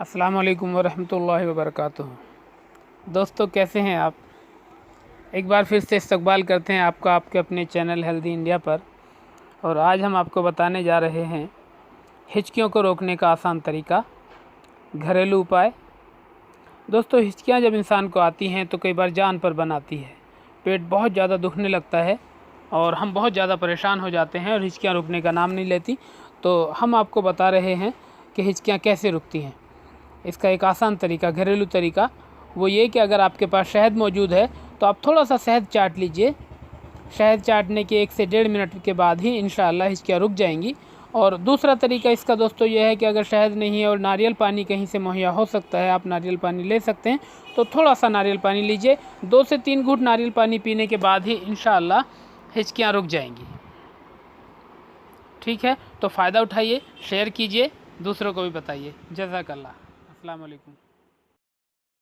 अस्सलाम वालेकुम वरहमतुल्लाहि वबरकातुहू। दोस्तों कैसे हैं आप? एक बार फिर से इस्तकबाल करते हैं आपका आपके अपने चैनल हेल्दी इंडिया पर। और आज हम आपको बताने जा रहे हैं हिचकियों को रोकने का आसान तरीका, घरेलू उपाय। दोस्तों हिचकियाँ जब इंसान को आती हैं तो कई बार जान पर बनाती है, पेट बहुत ज़्यादा दुखने लगता है और हम बहुत ज़्यादा परेशान हो जाते हैं और हिचकियाँ रुकने का नाम नहीं लेती। तो हम आपको बता रहे हैं कि हिचकियाँ कैसे रुकती हैं। इसका एक आसान तरीका, घरेलू तरीका, वो ये कि अगर आपके पास शहद मौजूद है तो आप थोड़ा सा शहद चाट लीजिए। शहद चाटने के 1 से 1.5 मिनट के बाद ही इंशाअल्लाह हिचकियाँ रुक जाएंगी। और दूसरा तरीका इसका दोस्तों ये है कि अगर शहद नहीं है और नारियल पानी कहीं से मुहैया हो सकता है, आप नारियल पानी ले सकते हैं, तो थोड़ा सा नारियल पानी लीजिए। 2 से 3 घूंट नारियल पानी पीने के बाद ही इंशाअल्लाह हिचकियाँ रुक जाएंगी। ठीक है, तो फ़ायदा उठाइए, शेयर कीजिए, दूसरों को भी बताइए। जज़ाकल्लाह। अस्सलाम वालेकुम।